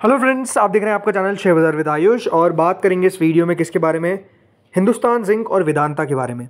Hello friends, आप देख रहे हैं आपका चैनल शेयर बाजार विद आयुष और बात करेंगे इस वीडियो में किसके बारे में। हिंदुस्तान जिंक और वेदांता के बारे में।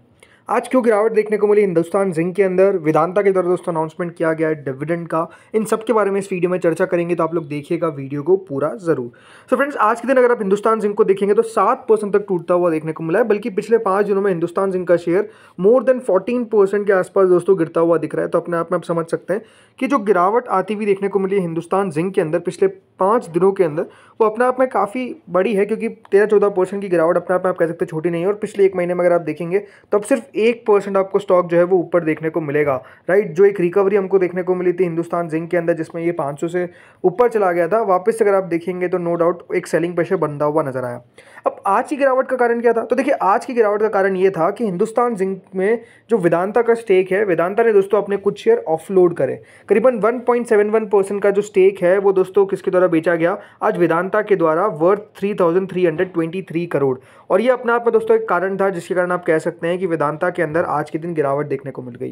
आज क्यों गिरावट देखने को मिली हिंदुस्तान जिंक के अंदर, वेदांता के द्वारा दोस्तों अनाउंसमेंट किया गया है डिविडेंड का, इन सब के बारे में इस वीडियो में चर्चा करेंगे। तो आप लोग देखिएगा वीडियो को पूरा जरूर। सो फ्रेंड्स, आज के दिन अगर आप हिंदुस्तान जिंक को देखेंगे तो 7% तक टूटता हुआ देखने को मिला है, बल्कि पिछले 5 दिनों में हिंदुस्तान जिंक का शेयर मोर देन 14% के आसपास दोस्तों गिरता हुआ दिख रहा है। तो अपने आप में आप समझ सकते हैं कि जो गिरावट आती हुई देखने को मिली है हिंदुस्तान जिंक के अंदर पिछले 5 दिनों के अंदर, वो अपने आप में काफ़ी बड़ी है, क्योंकि 13-14% की गिरावट अपने आप में आप कह सकते हैं छोटी नहीं है। और पिछले एक महीने में अगर आप देखेंगे तो अब सिर्फ 1% आपको स्टॉक जो है वो ऊपर देखने को मिलेगा, राइट। जो एक रिकवरी हमको देखने को मिली थी हिंदुस्तान जिंक के अंदर, जिसमें ये 500 से ऊपर चला गया था, वापस अगर आप देखेंगे तो नो डाउट एक सेलिंग प्रेशर बनता हुआ नजर आया। अब आज की गिरावट का कारण क्या था? तो देखिए, आज की गिरावट का कारण ये था कि हिंदुस्तान जिंक में जो वेदांता का स्टेक है, वेदांता ने दोस्तों अपने कुछ शेयर ऑफलोड करे। करीबन 1.71% का जो स्टेक है वो दोस्तों किसके द्वारा बेचा गया आज वेदांता के द्वारा, वर्थ 3,323 करोड़। और ये अपने आप में दोस्तों एक कारण था जिसके कारण आप कह सकते हैं कि वेदांता के अंदर आज के दिन गिरावट देखने को मिल गई।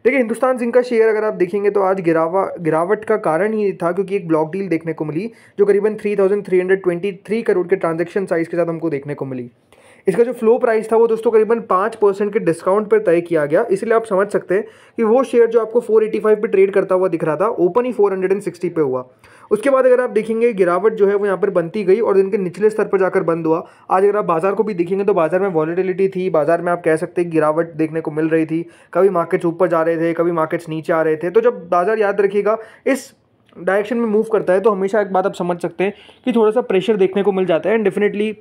देखिए, हिंदुस्तान जिंक का शेयर अगर आप देखेंगे तो आज गिरावट का कारण ही था क्योंकि एक ब्लॉक डील देखने को मिली जो करीबन 3,323 करोड़ के ट्रांजैक्शन साइज के साथ हमको देखने को मिली। इसका जो फ्लो प्राइस था वो दोस्तों करीबन 5% के डिस्काउंट पर तय किया गया। इसलिए आप समझ सकते हैं कि वो शेयर जो आपको 485 पे ट्रेड करता हुआ दिख रहा था, ओपन ही 460 पे हुआ। उसके बाद अगर आप देखेंगे गिरावट जो है वो यहाँ पर बनती गई और दिन के निचले स्तर पर जाकर बंद हुआ। आज अगर आप बाजार को भी देखेंगे तो बाजार में वॉलेटिलिटी थी, बाजार में आप कह सकते हैं गिरावट देखने को मिल रही थी। कभी मार्केट्स ऊपर जा रहे थे, कभी मार्केट्स नीचे आ रहे थे। तो जब बाजार, याद रखिएगा, इस डायरेक्शन में मूव करता है तो हमेशा एक बात आप समझ सकते हैं कि थोड़ा सा प्रेशर देखने को मिल जाता है। एंड डेफिनेटली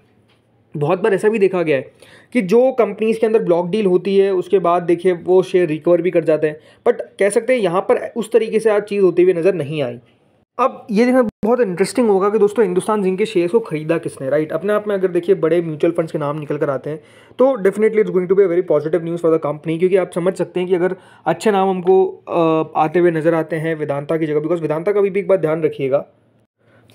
बहुत बार ऐसा भी देखा गया है कि जो कंपनीज़ के अंदर ब्लॉक डील होती है उसके बाद देखिए वो शेयर रिकवर भी कर जाते हैं, बट कह सकते हैं यहाँ पर उस तरीके से आज चीज़ होती हुई नज़र नहीं आई। अब ये देखना बहुत इंटरेस्टिंग होगा कि दोस्तों हिंदुस्तान जिंक के शेयर्स को खरीदा किसने, राइट। अपने आप में अगर देखिए बड़े म्यूचुअल फंड्स के नाम निकल कर आते हैं तो definitely it's going to be a very positive news for the company, क्योंकि आप समझ सकते हैं कि अगर अच्छे नाम हमको आते हुए नजर आते हैं वेदांता की जगह, बिकॉज वेदांता का भी एक बात ध्यान रखिएगा,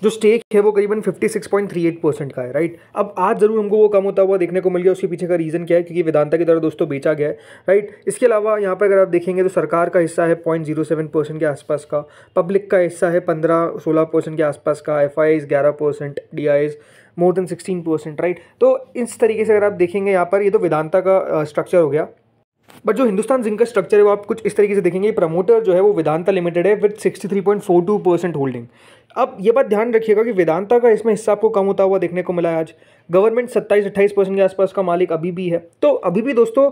जो स्टेक है वो करीबन 56.38% का है, राइट। अब आज जरूर हमको वो कम होता हुआ देखने को मिल गया। उसके पीछे का रीज़न क्या है? क्योंकि वेदांता की द्वारा दोस्तों बेचा गया है, राइट। इसके अलावा यहाँ पर अगर आप देखेंगे तो सरकार का हिस्सा है 0.07% के आसपास का, पब्लिक का हिस्सा है 15-16% के आसपास का, FIIs 11%, DIs more than 16%, right. तो इस तरीके से अगर आप देखेंगे यहाँ पर, ये तो वेदांता का स्ट्रक्चर हो गया। बट जो हिंदुस्तान जिंक का स्ट्रक्चर है वो आप कुछ इस तरीके से देखेंगे। प्रमोटर जो है वो वेदांता लिमिटेड है विद 63.42% होल्डिंग। अब ये बात ध्यान रखिएगा कि वेदांता का इसमें हिस्सा आपको कम होता हुआ देखने को मिला है आज। गवर्नमेंट 27-28% के आसपास का मालिक अभी भी है। तो अभी भी दोस्तों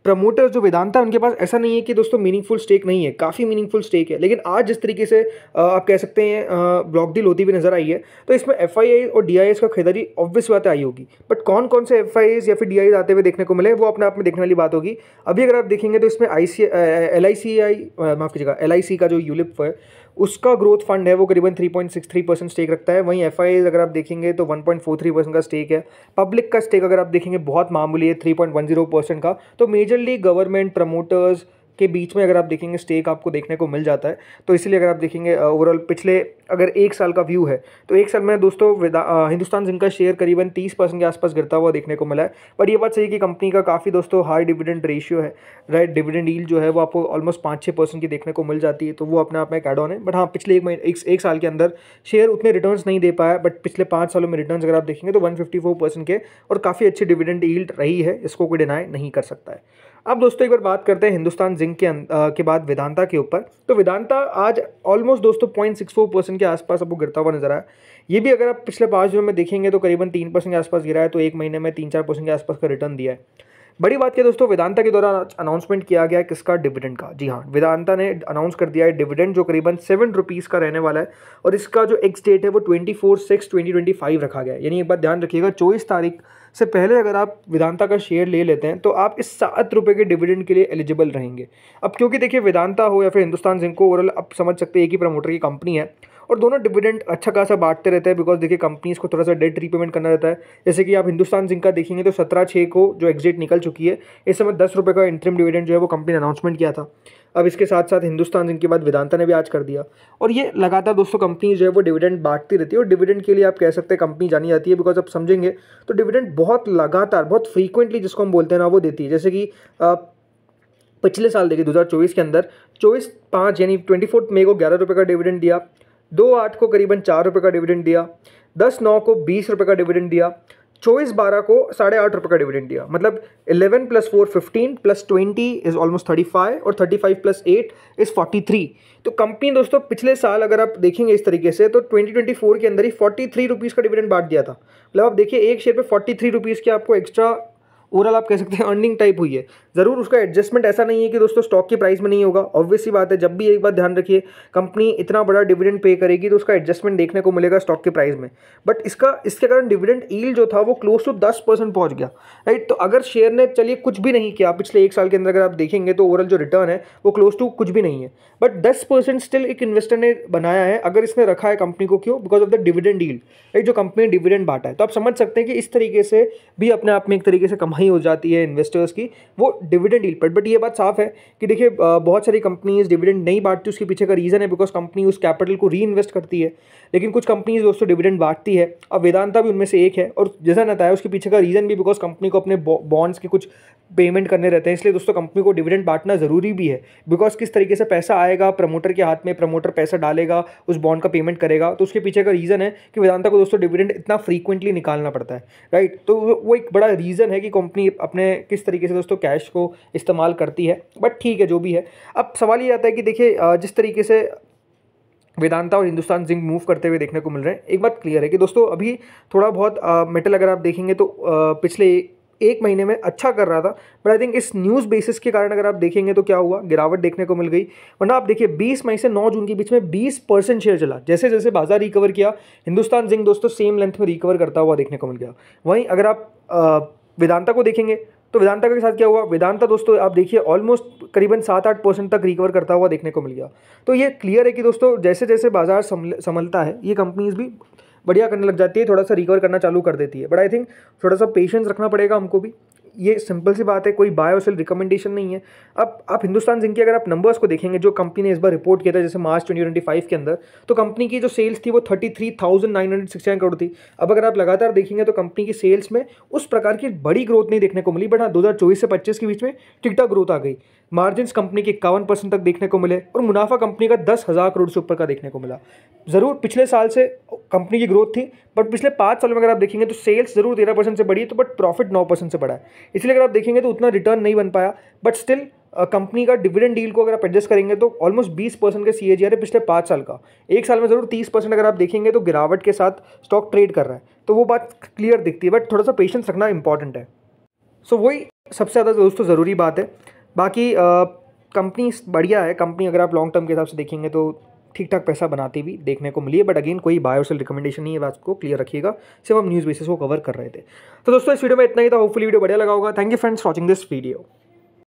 प्रमोटर जो वेदांता, उनके पास ऐसा नहीं है कि दोस्तों मीनिंगफुल स्टेक नहीं है, काफ़ी मीनिंगफुल स्टेक है। लेकिन आज जिस तरीके से आप कह सकते हैं ब्लॉक डील होती हुई नजर आई है, तो इसमें FIIs और DIs का खरीदारी ऑब्वियस बात आई होगी। बट कौन कौन से FIIs या फिर DIs आते हुए देखने को मिले वो अपने आप में देखने वाली बात होगी। अभी अगर आप देखेंगे तो इसमें LIC का जो यूलिप है उसका ग्रोथ फंड है वो करीबन 3.63% स्टेक रखता है। वहीं FIIs अगर आप देखेंगे तो 1.43% का स्टेक है। पब्लिक का स्टेक अगर आप देखेंगे बहुत मामूली है, 3.10% का। तो मेजरली गवर्नमेंट प्रमोटर्स के बीच में अगर आप देखेंगे स्टेक आपको देखने को मिल जाता है। तो इसलिए अगर आप देखेंगे ओवरऑल पिछले अगर 1 साल का व्यू है तो 1 साल में दोस्तों हिंदुस्तान जिंक का शेयर करीबन 30% के आसपास गिरता हुआ देखने को मिला है। बट ये बात सही है कि कंपनी का काफ़ी दोस्तों हाई डिविडेंड रेशियो है, राइट। डिविडेंड यील्ड जो है वो आपको ऑलमोस्ट 5-6% की देखने को मिल जाती है, तो वो अपने आप में एक एड ऑन है। बट हाँ, पिछले एक साल के अंदर शेयर उतने रिटर्न्स नहीं दे पाया, बट पिछले 5 सालों में रिटर्न्स अगर आप देखेंगे तो 154% के और काफ़ी अच्छी डिविडेंड यील्ड रही है, इसको कोई डिनाई नहीं कर सकता है। अब दोस्तों एक बार बात करते हैं हिंदुस्तान जिंक के बाद वेदांता के ऊपर। तो वेदांता आज ऑलमोस्ट दोस्तों 0.64% के आसपास आपको गिरता हुआ नजर आया। ये भी अगर आप पिछले 5 दिनों में देखेंगे तो करीबन 3% के आसपास गिरा है, तो एक महीने में 3-4% के आसपास का रिटर्न दिया है। बड़ी बात क्या दोस्तों, वेदांता के द्वारा अनाउंसमेंट किया गया है किसका? डिविडेंड का। जी हाँ, वेदांता ने अनाउंस कर दिया है डिविडेंड जो करीबन 7 रुपीज़ का रहने वाला है, और इसका जो एक्स डेट है वो 24/6/2025 रखा गया है। यानी एक बात ध्यान रखिएगा, 24 तारीख से पहले अगर आप वेदांता का शेयर ले लेते हैं तो आप इस 7 रुपये के डिविडेंड के लिए एलिजिबल रहेंगे। अब क्योंकि देखिए वेदांता हो या फिर हिंदुस्तान जिंक को, ओवरऑल आप समझ सकते हैं एक ही प्रमोटर की कंपनी है और दोनों डिविडेंड अच्छा खासा बांटते रहते हैं, बिकॉज देखिए कंपनीज को थोड़ा सा डेट रीपेमेंट करना रहता है। जैसे कि आप हिंदुस्तान जिंक का देखेंगे तो 17/6 को जो एग्जिट निकल चुकी है, इस समय 10 रुपये का इंटरिम डिविडेंड जो है वो कंपनी ने अनाउंसमेंट किया था। अब इसके साथ साथ हिंदुस्तान जिंक के बाद वेदांता ने भी आज कर दिया, और ये लगातार दोस्तों कंपनी जो है वो डिविडेंड बांटती रहती है। और डिविडेंड के लिए आप कह सकते हैं कंपनी जानी जाती है, बिकॉज आप समझेंगे तो डिविडेंड बहुत लगातार, बहुत फ्रीक्वेंटली जिसको हम बोलते हैं ना, वो देती है। जैसे कि पिछले साल देखिए 2024 के अंदर 24/5 यानी 24 मई को 11 रुपये का डिविडेंड दिया, 2/8 को करीबन 4 रुपये का डिविडेंड दिया, 10/9 को 20 रुपये का डिविडेंड दिया, 24/12 को 8.5 रुपये का डिविडेंड दिया। मतलब 11 + 4 15 + 20 इज ऑलमोस्ट 35 और 35 + 8 इज 43। तो कंपनी दोस्तों पिछले साल अगर आप देखेंगे इस तरीके से तो 2024 के अंदर ही 43 रुपीज़ का डिविडेंड बांट दिया था। मतलब आप देखिए एक शेयर पे 43 रुपीज़ की आपको एक्स्ट्रा ओवरऑल आप कह सकते हैं अर्निंग टाइप हुई है। ज़रूर उसका एडजस्टमेंट ऐसा नहीं है कि दोस्तों स्टॉक की प्राइस में नहीं होगा, ऑब्वियस सी बात है। जब भी एक बात ध्यान रखिए, कंपनी इतना बड़ा डिविडेंड पे करेगी तो उसका एडजस्टमेंट देखने को मिलेगा स्टॉक की प्राइस में। बट इसके कारण डिविडेंड यील्ड जो था वो क्लोज टू 10% पहुंच गया, राइट। तो अगर शेयर ने चलिए कुछ भी नहीं किया पिछले एक साल के अंदर, अगर आप देखेंगे तो ओवरऑल जो रिटर्न है वो क्लोज टू कुछ भी नहीं है, बट 10% स्टिल एक इन्वेस्टर ने बनाया है। अगर इसने रखा है कंपनी को, क्यों? Because of the dividend yield, right, जो कंपनी ने डिविडेंड बांटा है। तो आप समझ सकते हैं कि इस तरीके से भी अपने आप में एक तरीके से कमाई हो जाती है इन्वेस्टर्स की, वो डिविडेंड यील्ड पर। बट ये बात साफ है कि देखिए बहुत सारी कंपनीज डिविडेंड नहीं बांटती, उसके पीछे का रीज़न है बिकॉज कंपनी उस कैपिटल को री इन्वेस्ट करती है। लेकिन कुछ कंपनीज दोस्तों डिविडेंड बांटती है, अब वेदांता भी उनमें से एक है। और जैसा बताया उसके पीछे का रीज़न भी बिकॉज कंपनी को अपने बॉन्ड्स के कुछ पेमेंट करने रहते हैं, इसलिए दोस्तों कंपनी को डिविडेंड बांटना ज़रूरी भी है। बिकॉज किस तरीके से पैसा आएगा प्रमोटर के हाथ में, प्रमोटर पैसा डालेगा, उस बॉन्ड का पेमेंट करेगा, तो उसके पीछे का रीज़न है कि वेदांता को दोस्तों डिविडेंड इतना फ्रीक्वेंटली निकालना पड़ता है, राइट। तो वो एक बड़ा रीज़न है कि कंपनी अपने किस तरीके से दोस्तों कैश को इस्तेमाल करती है। बट ठीक है, जो भी है। अब सवाल ये आता है कि देखिए जिस तरीके से वेदांता और हिंदुस्तान जिंक मूव करते हुए देखने को मिल रहे हैं, एक बात क्लियर है कि दोस्तों अभी थोड़ा बहुत मेटल अगर आप देखेंगे तो पिछले एक महीने में अच्छा कर रहा था। बट आई थिंक इस न्यूज़ बेसिस के कारण अगर आप देखेंगे तो क्या हुआ, गिरावट देखने को मिल गई। वरना आप देखिए 20 मई से 9 जून के बीच में 20% शेयर चला। जैसे जैसे बाजार रिकवर किया, हिंदुस्तान जिंक दोस्तों सेम लेंथ में रिकवर करता हुआ देखने को मिल गया। वहीं अगर आप वेदांता को देखेंगे तो वेदांता के साथ क्या हुआ, वेदांता दोस्तों आप देखिए ऑलमोस्ट करीबन 7-8% तक रिकवर करता हुआ देखने को मिल गया। तो ये क्लियर है कि दोस्तों जैसे जैसे बाजार संभलता है, ये कंपनीज भी बढ़िया करने लग जाती है, थोड़ा सा रिकवर करना चालू कर देती है। बट आई थिंक थोड़ा सा पेशेंस रखना पड़ेगा हमको भी, ये सिंपल सी बात है, कोई बाय और सेल रिकमेंडेशन नहीं है। अब आप हिंदुस्तान जिंक के अगर आप नंबर्स को देखेंगे जो कंपनी ने इस बार रिपोर्ट किया था, जैसे मार्च 2025 के अंदर, तो कंपनी की जो सेल्स थी वो 33,969 करोड़ थी। अब अगर आप लगातार देखेंगे तो कंपनी की सेल्स में उस प्रकार की बड़ी ग्रोथ नहीं देखने को मिली, बट हाँ 2024 से 25 के बीच में ठीक ठाक ग्रोथ आ गई। मार्जिन्स कंपनी के 51% तक देखने को मिले और मुनाफा कंपनी का 10,000 करोड़ से ऊपर का देखने को मिला। ज़रूर पिछले साल से कंपनी की ग्रोथ थी, बट पिछले 5 साल में अगर आप देखेंगे तो सेल्स जरूर 13% से बढ़ी है, तो बट प्रॉफिट 9% से बढ़ा है। इसलिए अगर आप देखेंगे तो उतना रिटर्न नहीं बन पाया, बट स्टिल कंपनी का डिविडेंड डील को अगर आप एडजस्ट करेंगे तो ऑलमोस्ट 20% का CAGR है पिछले 5 साल का। एक साल में जरूर 30% अगर आप देखेंगे तो गिरावट के साथ स्टॉक ट्रेड कर रहा है, तो वो बात क्लियर दिखती है। बट थोड़ा सा पेशेंस रखना इंपॉर्टेंट है। सो वही सबसे ज़्यादा दोस्तों ज़रूरी बात है। बाकी कंपनी बढ़िया है, कंपनी अगर आप लॉन्ग टर्म के हिसाब से देखेंगे तो ठीक ठाक पैसा बनाती भी देखने को मिली है। बट अगेन कोई बाय और सेल रिकमेंडेशन नहीं है, बात को क्लियर रखिएगा, सिर्फ हम न्यूज़ बेसिस को कवर कर रहे थे। तो दोस्तों इस वीडियो में इतना ही था, होपफुली वीडियो बढ़िया लगा होगा। Thank you friends watching this video.